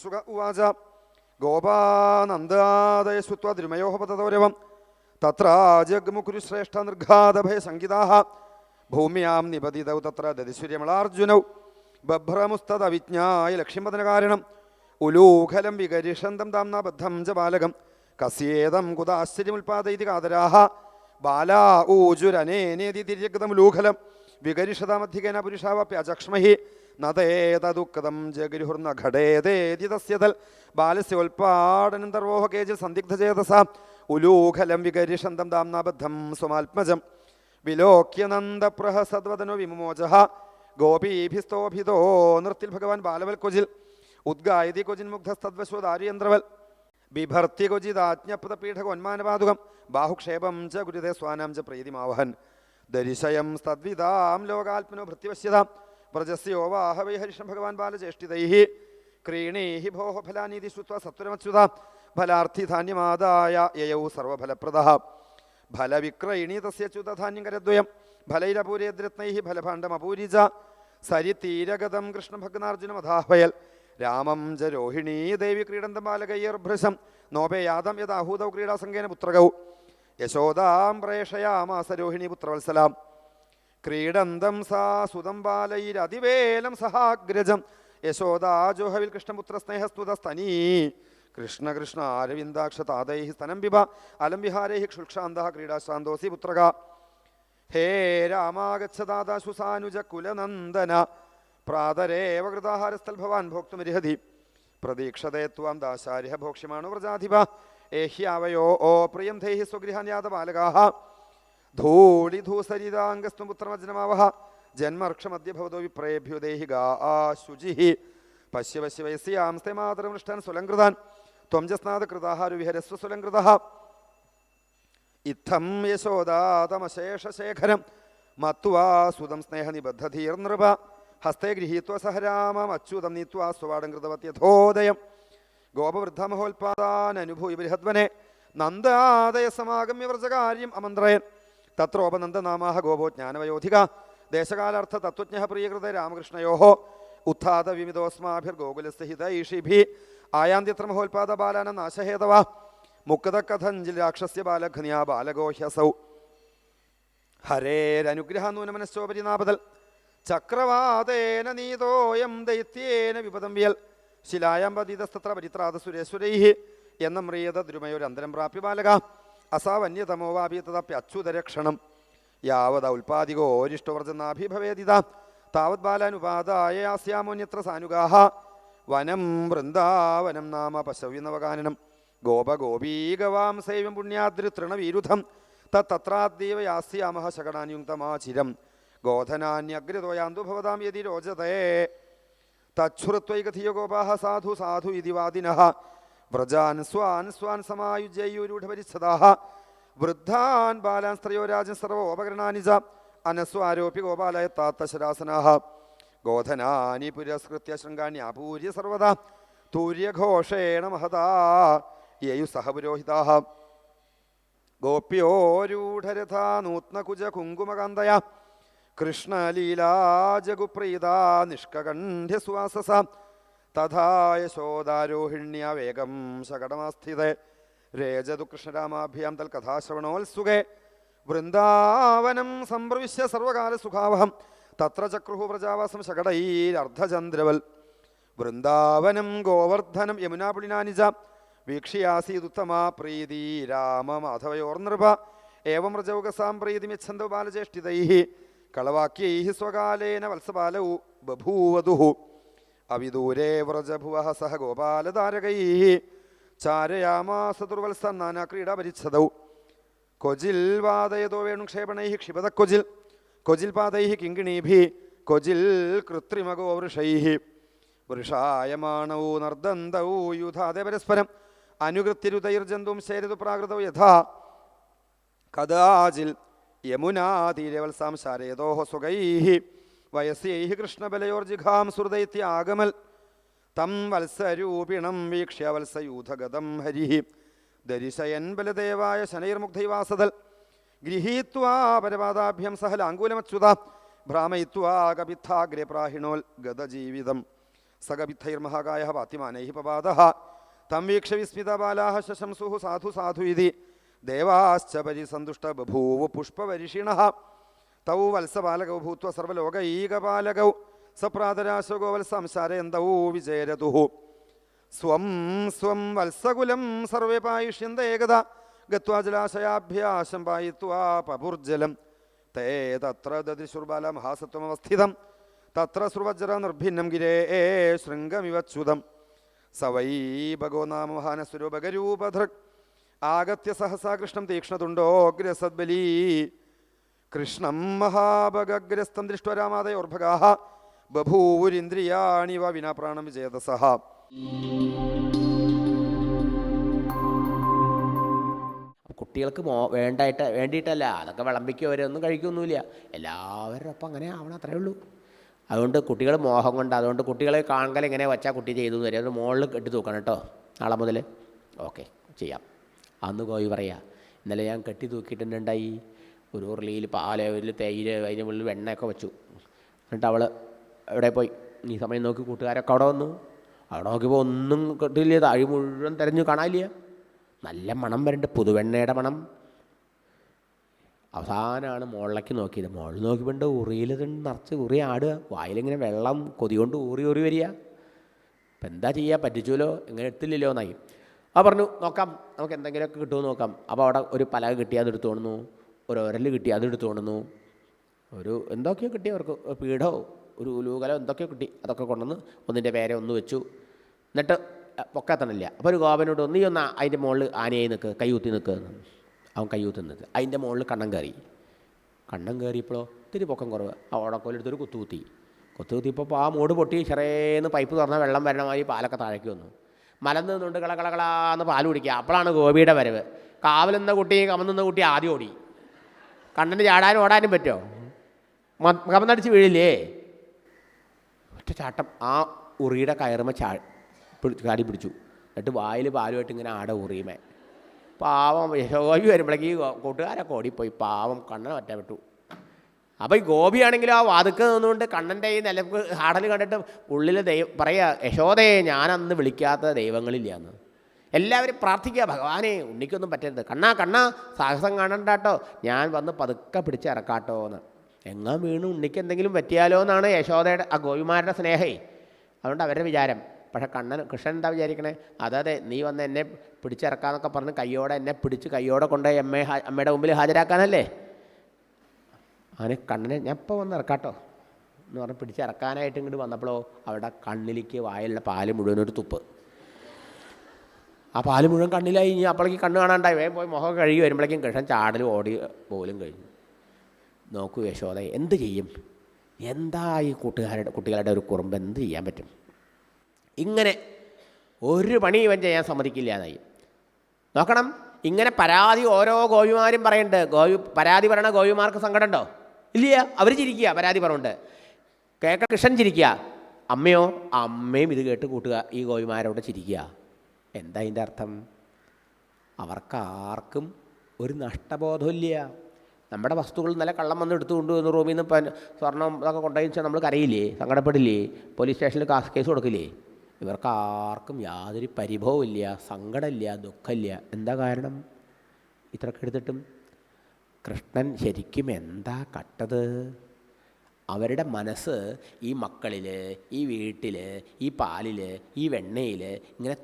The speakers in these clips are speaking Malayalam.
ശ്രീശുക ഉവാച ഗോപാനന്ദാദയ ശ്രുത്വാ ദ്രുമയോപതതോരവം തത്ര ജഗ്മുകുരുശ്രേഷ്ഠ നിർഘാതഭയസംഗിതാഃ ഭൂമ്യാം നിപതിതൗ തത്ര ദതിസുര്യമളാർജുനൗ ബഭ്രമുസ്തദവിജ്ഞായ ലക്ഷ്മീപതനകാരണം ഉലൂഖലം വികരിഷന്തം താംനാ ബദ്ധം ച ബാലകം കസ്യേദം കുതാശ്ചര്യമുൽപാദയതി കാതരാഃ ബാലാ ഊജുരനേനേതി തിര്യക്തം ലൂഖലം വികരിഷതാമധികേന പുരുഷാവപ്യചക്ഷ്മഹി നതേതദുക്തം ജഗരുഹുർന ഘടേതേതി തസ്യ തൽ ബാലസ്യോൽപാടനന്തർവോഹ കേചിൽ സന്ദിഗ്ധചേതസാ ഉലൂഖലം വികരിഷന്തം താംനാ ബദ്ധം സ്വമാത്മജം വിലോക്യനന്ദപ്രഹസദ്വദനോ വിമുമോചഃ ഗോപീഭിസ്തോഭിതോ നൃത്തിൽ ഭഗവാൻ ബാലവൽ ക്വചിൽ ഉദ്ഗായതി ക്വചിന്മുഗ്ധസ്തദ്വശോദാര്യന്ത്രവൽ ബിഭർത്തി ക്വചിദാജ്ഞപ്തപീഠകോന്മാനപാതുകം ബാഹുക്ഷേപം ച ഗുരുതേ സ്വാനാം ച പ്രീതിമാവഹൻ ദരിശയം തദ്വിതാം ലോകാത്മനോ ഭൃത്യവശ്യതാം വ്രജസ്യോവാഹ വൈ ഹരിഷം ഭഗവാൻ ബാലചേഷ്ടിതൈഃ ക്രീണീഹി ഭോഹ ഫലാനീതി ശ്രുത്വാ സത്വരമച്യുതാ ഫലാർത്ഥിധാന്യമാദായ യയൗ സർവഫലപ്രദഃ ഫലവിക്രയിണീ തസ്യ ച്യുതധാന്യം കരദ്വയം ഫലൈരപൂരേദ്രത്നൈഃ ഫലഭാണ്ഡമപൂരിജ സരിതീരഗതം കൃഷ്ണഭഗ്നാർജുനമധാഹ്വയൽ രാമം ച രോഹിണീ ദേവി ക്രീഡന്തം ബാലകൈർഭൃശം നോപയാതം യഥാഹൂതൗ ക്രീഡാസംഗേന പുത്രകൗ യശോദാം പ്രേഷയാമാസ രോഹിണീ പുത്രവത്സലാം ക്രീഡന്തം സാ സുതം ബാലൈരതിവേലം സഹാഗ്രജം യശോദാജോഹവിൽ കൃഷ്ണപുത്രസ്നേഹസ്തുതസ്തനീ കൃഷ്ണ കൃഷ്ണ അരവിന്ദാക്ഷ താതൈഃ സ്തനം പിബ അലം വിഹാരൈഃ ക്ഷുൽക്ഷാന്തഃ ക്രീഡാശ്രാന്തോസി പുത്രക ഹേ രാമാഗച്ഛദാദാശു സാനുജ കുലനന്ദന പ്രാതരേവ കൃതാഹാരസ്ഥൽ ഭവാൻ ഭോക്തുമരിഹതി പ്രതീക്ഷതേ ത്വാം ദാശാരിഹ ഭോക്ഷ്യമാണോ വ്രജാധിപ ഏഹ്യാവയോ ഓ പ്രിയം ധൈഹി സ്വഗൃഹാന്യാത ബാലകാഃ ധൂളിധൂസരിതാംഗസ്തു പുത്രമജ്നമാവഹ ജന്മർക്ഷമദ്യഭവതോ വിപ്രേഭ്യോ ദേഹി ഗാ ശുചിഃ പശ്യ പശ്യ വയസ്യാംസ്തേ മാതരമൃഷ്ടാൻ സ്വലംകൃതാൻ ത്വം ജസ്നാദ കൃതാഹാരു വിഹരസ്വ സ്വലംകൃതഃ ഇത്തം യശോദാതമശേഷശേഖരം മത്വാ സുതം സ്നേഹനിബദ്ധധീർനൃപ ഹസ്തേ ഗൃഹീത്വ സഹരാമം അച്യുതം നീത്വാ സ്വവാടം കൃതവത്യഥോദയം ഗോപവൃദ്ധമഹോൽപാദാനനുഭൂയി ബൃഹദ്വനെ നന്ദാദയ സമാഗമ്യ വ്രജകാര്യം അമന്ത്രയൻ തത്രോപനന്ദനാമാഹ ഗോപോ ജ്ഞാനവയോധിക ദേശകാലാർത്ഥ തത്വജ്ഞ പ്രിയകൃത രാമകൃഷ്ണയോ ഉത്ഥാത വിമിതോസ്മാഭിർഗോകുലസ്യ ഹിതൈഷിഭി ആയാന്ത്യത്ര മഹോൽപാദ ബാലാന നാശഹേതവ മുക്തകഥഞ്ജിൽ രാക്ഷസ്യ ബാലഘ്നിയാ ബാലഗോഹ്യസൗ ഹരേരനുഗ്രഹാന്നൂനമനശ്ചോപരിനാപതൽ ചക്രവാതേന നീതോയം ദൈത്യേന വിപദം വിയൽ ശിലായാം പതിതസ്തത്ര പരിത്രാത സുരേശ്വരൈഃ എന്ന മ്രിയത ദ്രുമയോരന്തരം പ്രാപ്യ ബാലക അസാവന്യതമോ വാപീതദപ്യച്യുതരക്ഷണം യാവത ഉൽപാദികോരിഷ്ടവർജനാഭിഭവേദിത താവത് ബാലാനുപാദായ യാസ്യാമോന്യത്ര സാനുഗാഃ വനം വൃന്ദാവനം നാമ പശവ്യനവകാനനം ഗോപഗോപീഗവാം സൈവം പുണ്യാദ്രിതൃണവീരുധം തത്രാദ്ദീവ യാസ്യാമഹ ശകടാന്യുക്തമാചിരം ഗോധനാന്യഗ്രതോയാന്തു ഭവതാം യതി രോചതേ തച്ഛ്രുത്വൈകഥിയ ഗോപാഃ സാധു സാധു ഇതി വാദിനഃ വ്രജാൻ സ്വാൻ സ്വാൻ സമായുജ്യയൂരൂഢപരിച്ഛദാഃ വൃദ്ധാൻ ബാലാൻ സ്ത്രയോ രാജൻ സർവോപകരണാനി ച അനസ്വാരോപ്യ ഗോപാലയ താത്തശരാസനാഃ ഗോധനാനി പുരസ്കൃത്യ ശൃംഗാണ്യാപൂര്യ സർവദാ തൂര്യഘോഷേണ മഹതാ യേയു സഹ പുരോഹിതാഃ ഗോപ്യോരൂഢരഥാ നൂത്നകുജ കുങ്കുമകാന്തയ കൃഷ്ണലീലാജഗുപ്രീതാ നിഷ്കകണ്ഠ്യസുവാസസ തഥാ യശോദാരോഹിണ്യ വേഗം ശകടമാസ്ഥിതേ രേജതു കൃഷ്ണരാമാഭ്യാം തൽ കഥാശ്രവണോത്സുകേ വൃന്ദാവനം സംപ്രവിശ്യ സർവകാലസുഖാവഹം തത്ര ചക്രുഹു പ്രജാവാസം ശകടൈരർദ്ധചന്ദ്രവൽ വൃന്ദാവനം ഗോവർദ്ധനം യമുനാപുളിനാനി ച വീക്ഷ്യാസീതുത്തമാ പ്രീതി രാമമാധവയോർനൃപ ഏവം വ്രജൗകസാം പ്രീതിമിച്ഛന്തോ ബാലചേഷ്ടിതൈഃ കളവാക്യൈഃ സ്വകാലേന വത്സബാലൗ ബഭൂവധുഃ അവിദൂരേ വ്രജഭുവഃ സഹ ഗോപാലതാരകൈഃ ചാരയാമാസ ദുർവത്സൻ നാനാക്രീഡാപരിച്ഛദൗ ക്വചിൽ വാദയതോ വേണുക്ഷേപണൈഃ ക്ഷിപത ക്വചിൽ പാദൈഃ കിങ്കിണീഭിः ക്വചിൽ കൃത്രിമഗോവൃഷൈഃ വൃഷായമാണൗ നർദന്തൗ യുധാതെ പരസ്പരം അനുകൃത്യരുതൈർജന്തും ശേരതു പ്രാകൃതൗ യഥാ കദാചിൽ യമുനാതീരെ വത്സാം ശാരയതോഃ സുഖൈഃ വയസ്യൈഃ കൃഷ്ണബലയോർജിഘാം സുഹൃദൈത്യാഗമൽ തം വത്സരൂപിണം വീക്ഷ്യ വത്സയൂഥഗതം ഹരിഃ ദരിശയൻ ബലദേവായ ശനൈർമുഗ്ധൈവാസതൽ ഗൃഹീത്വാ പരപാദാഭ്യം സഹ ലാങ്കൂലമച്യുത ഭ്രാമയിത്വാ കപിത്ഥാഗ്രേ പ്രാഹിണോൽ ഗതജീവിതം സഗവിദ്ധൈർമഹാകായ പാത്തിമാനൈ പപാദ തം വീക്ഷ വിസ്മിതബാലാ ശശംസുഃ സാധു സാധു ഇതി ദേവാശ്ച പരിസന്തുഷ്ട ബഭൂവു പുഷ്പവരിഷിണഃ തൗ വത്സപാലകൗ ഭൂത്വ സർവലോകൈകപാലകൗ സപ്രാതരാശോ വത്സംസാരയന്തൗ വിജയരതുഃ സ്വം സ്വം വത്സകുലം സർവേ പായിഷ്യന്ത ഏകദാ ഗത്വാ ജലാശയാഭ്യാസം പായിത്വാ പപുർജലം തേ തത്ര ദതിശുർബാലമഹാസത്വമവസ്ഥിതം തത്ര സ്രുവജ്ര നിർഭിന്നം ഗിരേ ശൃംഗമിവച്യുതം സ വൈ ഭഗോ നാമ മഹാനസ്വരൂപകരൂപധൃക് ആഗത്യ സഹസാ കൃഷ്ണം തീക്ഷ്ണതുണ്ടോഗ്രസദ്ബലീ കൃഷ്ണം മഹാഭഗഗ്രസ്തം ദൃഷ്ട്വാ രാമാദയോർഭഗാഃ ബഭൂവുരിന്ദ്രിയാണി വ വിനാ പ്രാണം വിജേതസഃ. കുട്ടികൾക്ക് വേണ്ടിയിട്ടല്ല, അതൊക്കെ വിളമ്പിക്കവരൊന്നും കഴിക്കൊന്നുമില്ല. എല്ലാവരും അപ്പം അങ്ങനെ ആവണം, അത്രയേ ഉള്ളൂ. അതുകൊണ്ട് കുട്ടികൾ മോഹം കൊണ്ട്, അതുകൊണ്ട് കുട്ടികളെ കാണൽ എങ്ങനെ വച്ചാൽ കുട്ടി ചെയ്തു തരും. അത് മുകളിൽ കെട്ടി തൂക്കണം കേട്ടോ, നാളെ മുതൽ. ഓക്കെ, ചെയ്യാം. അന്ന് കോയി പറയാം, ഇന്നലെ ഞാൻ കെട്ടി തൂക്കിയിട്ടുണ്ടായി ഒരു ഉരുളിയിൽ പാല്, ഒരു തൈര്, അതിന് ഉള്ളിൽ വെണ്ണയൊക്കെ വെച്ചു. എന്നിട്ട് അവൾ എവിടെ പോയി? ഈ സമയം നോക്കി കൂട്ടുകാരൊക്കെ അവിടെ വന്നു. അവിടെ നോക്കിയപ്പോൾ ഒന്നും കെട്ടില്ല, താഴി മുഴുവൻ തിരഞ്ഞു കാണാനില്ല. നല്ല മണം വരുന്നുണ്ട്, പുതുവെണ്ണയുടെ മണം. അവസാനമാണ് മുകളിലേക്ക് നോക്കിയത്. മുകളിൽ നോക്കിയപ്പോൾ ഉറിയിൽ നിറച്ച് ഉറി ആടുക, വായിലിങ്ങനെ വെള്ളം കൊതി കൊണ്ട് ഊറി ഊറി വരിക. ഇപ്പം എന്താ ചെയ്യുക, പറ്റിച്ചുല്ലോ, ഇങ്ങനെ എടുത്തില്ലല്ലോ എന്നായി. പറഞ്ഞു നോക്കാം, നമുക്ക് എന്തെങ്കിലുമൊക്കെ കിട്ടുമോ നോക്കാം. അപ്പോൾ അവിടെ ഒരു പലക കിട്ടി, അതെടുത്ത് കൊണ്ടുവന്നു. ഒരു ഒരൽ കിട്ടി, അതെടുത്ത് കൊണ്ടുവന്നു. ഒരു എന്തൊക്കെയോ കിട്ടി അവർക്ക്, പീഠോ ഒരു ഉലൂകലോ എന്തൊക്കെയോ കിട്ടി. അതൊക്കെ കൊണ്ടുവന്ന് ഒന്നിൻ്റെ പേരെ ഒന്ന് വെച്ചു. എന്നിട്ട് പൊക്കത്തണില്ല. അപ്പോൾ ഒരു ഗോപനോട് നീ ഒന്ന് അതിൻ്റെ മുകളിൽ ആനയായി നിൽക്കുക, കൈകുത്തി നിൽക്കുക. അവൻ കൈകുത്തി നിൽക്കുക. അതിൻ്റെ മുകളിൽ കണ്ണം കയറി. കണ്ണം കയറിയപ്പോഴോ ഇത്തിരി പൊക്കം കുറവ്. ആ ഓടക്കോലെടുത്തൊരു കുത്തുകുത്തിയപ്പോൾ ആ മൂട് പൊട്ടി ചെറിയെന്ന് പൈപ്പ് തുറന്നാൽ വെള്ളം വരണ മാതിരി പാലൊക്കെ താഴേക്ക് വന്നു. മലന്ന് നിന്നുകൊണ്ട് കളകളകളാന്ന് പാൽ കുടിക്കുക. അപ്പോഴാണ് ഗോപിയുടെ വരവ്. കാവലെന്ന കുട്ടി കമന്നുന്ന കുട്ടി ആദ്യം ഓടി. കണ്ണന് ചാടാനും ഓടാനും പറ്റുമോ? കമന്നടിച്ച് വീഴില്ലേ? ഒറ്റ ചാട്ടം ആ ഉറിയുടെ കയറുമ ചാടി പിടിച്ചു. എന്നിട്ട് വായിൽ പാലുമായിട്ട് ഇങ്ങനെ ഉറിയുമേ. പാവം യശോഗോപി വരുമ്പോഴേക്ക് ഈ കൂട്ടുകാരൊക്കെ ഓടിപ്പോയി. പാവം കണ്ണനെ ഒറ്റ വിട്ടു. അപ്പോൾ ഈ ഗോപിയാണെങ്കിലും ആ വാതുക്ക് നിന്നുകൊണ്ട് കണ്ണൻ്റെ ഈ നിലക്ക് ആടൽ കണ്ടിട്ട് ഉള്ളിൽ പറയുക, യശോദയെ ഞാനന്ന് വിളിക്കാത്ത ദൈവങ്ങളില്ല എന്ന്. എല്ലാവരും പ്രാർത്ഥിക്കുക, ഭഗവാനെ ഉണ്ണിക്കൊന്നും പറ്റരുത്, കണ്ണാ സാഹസം കാണണ്ട കേട്ടോ, ഞാൻ വന്ന് പതുക്കെ പിടിച്ചിറക്കാട്ടോ എന്ന്. എങ്ങാൻ വീണ് ഉണ്ണിക്ക് എന്തെങ്കിലും പറ്റിയാലോ എന്നാണ് യശോദയുടെ ആ ഗോപിമാരുടെ സ്നേഹേ. അതുകൊണ്ട് അവരുടെ വിചാരം. പക്ഷേ കൃഷ്ണൻ എന്താ വിചാരിക്കണേ? അതെ, നീ വന്ന് എന്നെ പിടിച്ചിറക്കാന്നൊക്കെ പറഞ്ഞ് കയ്യോടെ എന്നെ പിടിച്ച് കയ്യോടെ കൊണ്ടുപോയി അമ്മയുടെ മുമ്പിൽ ഹാജരാക്കാനല്ലേ. അവന് കണ്ണനെ ഞാൻ ഇപ്പോൾ വന്ന് ഇറക്കാട്ടോ എന്ന് പറഞ്ഞ് പിടിച്ചിറക്കാനായിട്ട് ഇങ്ങോട്ട് വന്നപ്പോഴോ അവിടെ കണ്ണിലേക്ക് വായിലുള്ള പാല് മുഴുവൻ ഒരു തുപ്പ്. ആ പാല് മുഴുവൻ കണ്ണിലായി. ഇനി അപ്പോഴേക്ക് കണ്ണ് കാണാണ്ടായി. വേഗം പോയി മുഖം കഴുകി വരുമ്പോഴേക്കും കൃഷ്ണൻ ചാടലും ഓടി പോലും കഴിഞ്ഞു. നോക്കൂ യശോദ എന്ത് ചെയ്യും? എന്താ ഈ കുട്ടികളുടെ ഒരു കുറുമ്പ്, എന്ത് ചെയ്യാൻ പറ്റും? ഇങ്ങനെ ഒരു പണി ഇവൻ ചെയ്യാൻ സമ്മതിക്കില്ല എന്നായി. നോക്കണം, ഇങ്ങനെ പരാതി ഓരോ ഗോപിമാരും പറയുന്നുണ്ട്. പരാതി പറയണ ഗോപിമാർക്ക് സങ്കടം ഉണ്ടോ? ഇല്ല, അവർ ചിരിക്കുക പരാതി പറഞ്ഞുകൊണ്ട്. കേൾക്ക കൃഷ്ണൻ ചിരിക്കുക. അമ്മയോ? അമ്മയും ഇത് കേട്ട് കൂട്ടുക ഈ ഗോപിമാരോട് ചിരിക്കുക. എന്താ അതിൻ്റെ അർത്ഥം? അവർക്കാർക്കും ഒരു നഷ്ടബോധമില്ല. നമ്മുടെ വസ്തുക്കൾ നല്ല കള്ളം വന്ന് എടുത്തു കൊണ്ടുവന്ന് റൂമിൽ നിന്ന് സ്വർണ്ണം ഇതൊക്കെ കൊണ്ടുപോയി വെച്ചാൽ നമ്മൾ കരയില്ലേ, സങ്കടപ്പെടില്ലേ, പോലീസ് സ്റ്റേഷനിൽ കേസ് കൊടുക്കില്ലേ? ഇവർക്കാർക്കും യാതൊരു പരിഭവമില്ല, സങ്കടമില്ല, ദുഃഖമില്ല. എന്താ കാരണം? ഇത്രയൊക്കെ എടുത്തിട്ടും കൃഷ്ണൻ ശരിക്കും എന്താ കട്ടത്? അവരുടെ മനസ്സ് ഈ മക്കളിൽ, ഈ വീട്ടിൽ, ഈ പാലിൽ, ഈ വെണ്ണയിൽ ഇങ്ങനെ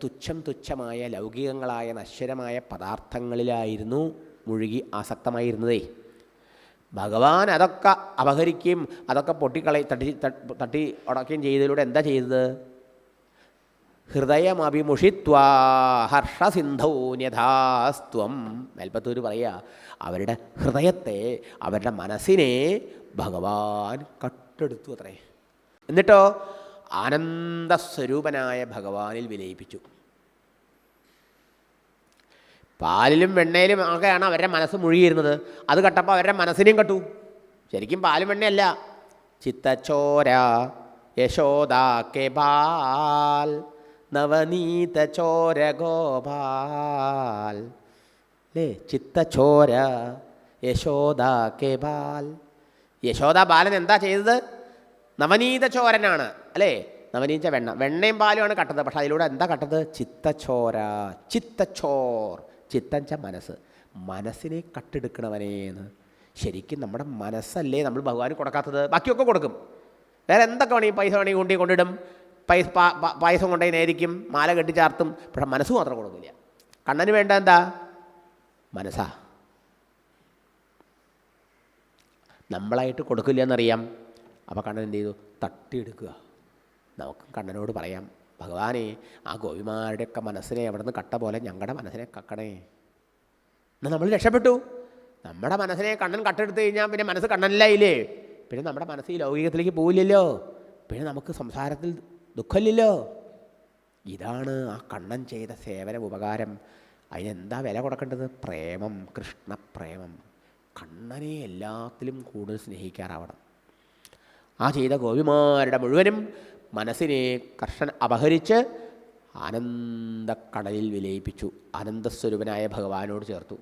തുച്ഛമായ ലൗകികങ്ങളായ നശ്വരമായ പദാർത്ഥങ്ങളിലായിരുന്നു മുഴുകി ആസക്തമായിരുന്നതേ. ഭഗവാൻ അതൊക്കെ അപഹരിക്കുകയും അതൊക്കെ തട്ടി ഉടക്കുകയും ചെയ്തതിലൂടെ എന്താ ചെയ്തത്? ഹൃദയമഭിമുഷിത്വാ ഹർഷസിന്ധൗ ന്യഥാസ്ത്വം. മേൽപ്പത്തൂർ പറയുക, അവരുടെ ഹൃദയത്തെ, അവരുടെ മനസ്സിനെ ഭഗവാൻ കട്ടെടുത്തു അത്രേ. എന്നിട്ടോ ആനന്ദസ്വരൂപനായ ഭഗവാനിൽ വിലയിപ്പിച്ചു. പാലിലും വെണ്ണയിലും ഒക്കെയാണ് അവരുടെ മനസ്സ് മുഴുകിയിരുന്നത്. അത് കട്ടപ്പോൾ അവരുടെ മനസ്സിനെയും കട്ടു. ശരിക്കും പാലും വെണ്ണയല്ല, ചിത്തച്ചോര യശോദാ കെ ബാൽ നവനീത ചോര ഗോപാൽ. അല്ലേ? ചിത്തച്ചോര യശോദാ കെ ബാൽ. യശോദാ ബാലൻ എന്താ ചെയ്തത്? നവനീത ചോരനാണ് അല്ലേ? നവനീച്ച വെണ്ണയും പാലുമാണ് കട്ടത്. പക്ഷേ അതിലൂടെ എന്താ കട്ടത്? ചിത്തച്ചോര, ചിത്തച്ചോർ. ചിത്തഞ്ച മനസ്സ്, മനസ്സിനെ കട്ടെടുക്കണവനേന്ന്. ശരിക്കും നമ്മുടെ മനസ്സല്ലേ നമ്മൾ ഭഗവാന് കൊടുക്കാത്തത്? ബാക്കിയൊക്കെ കൊടുക്കും. വേറെ എന്തൊക്കെ വേണമെങ്കിൽ പൈസ വേണമെങ്കിൽ കൊണ്ടിടും, പായസം കൊണ്ടുപോയി നേരിക്കും, മാല കെട്ടി ചാർത്തും. പക്ഷെ മനസ്സ് മാത്രം കൊടുക്കില്ല. കണ്ണന് വേണ്ട എന്താ? മനസ്സാ. നമ്മളായിട്ട് കൊടുക്കില്ല എന്നറിയാം. അപ്പോൾ കണ്ണൻ എന്ത് ചെയ്തു? തട്ടിയെടുക്കുക. നമുക്ക് കണ്ണനോട് പറയാം, ഭഗവാനെ ആ ഗോപിമാരുടെയൊക്കെ മനസ്സിനെ അവിടെ നിന്ന് കട്ട പോലെ ഞങ്ങളുടെ മനസ്സിനെ കക്കണേ. എന്നാൽ നമ്മൾ രക്ഷപ്പെട്ടു. നമ്മുടെ മനസ്സിനെ കണ്ണൻ കട്ടെടുത്ത് കഴിഞ്ഞാൽ പിന്നെ മനസ്സ് കണ്ണനിലായില്ലേ? പിന്നെ നമ്മുടെ മനസ്സ് ഈ ലൗകികത്തിലേക്ക് പോവില്ലല്ലോ. പിന്നെ നമുക്ക് സംസാരത്തിൽ ദുഃഖമില്ലല്ലോ. ഇതാണ് ആ കണ്ണൻ ചെയ്ത സേവന ഉപകാരം. അതിനെന്താ വില കൊടുക്കേണ്ടത്? പ്രേമം, കൃഷ്ണപ്രേമം. കണ്ണനെ എല്ലാത്തിലും കൂടുതൽ സ്നേഹിക്കാറാവണം. ആ ചെയ്ത ഗോപിമാരുടെ മുഴുവനും മനസ്സിനെ കർഷൻ അപഹരിച്ച് ആനന്ദക്കടലിൽ വിലയിപ്പിച്ചു. ആനന്ദസ്വരൂപനായ ഭഗവാനോട് ചേർത്തു.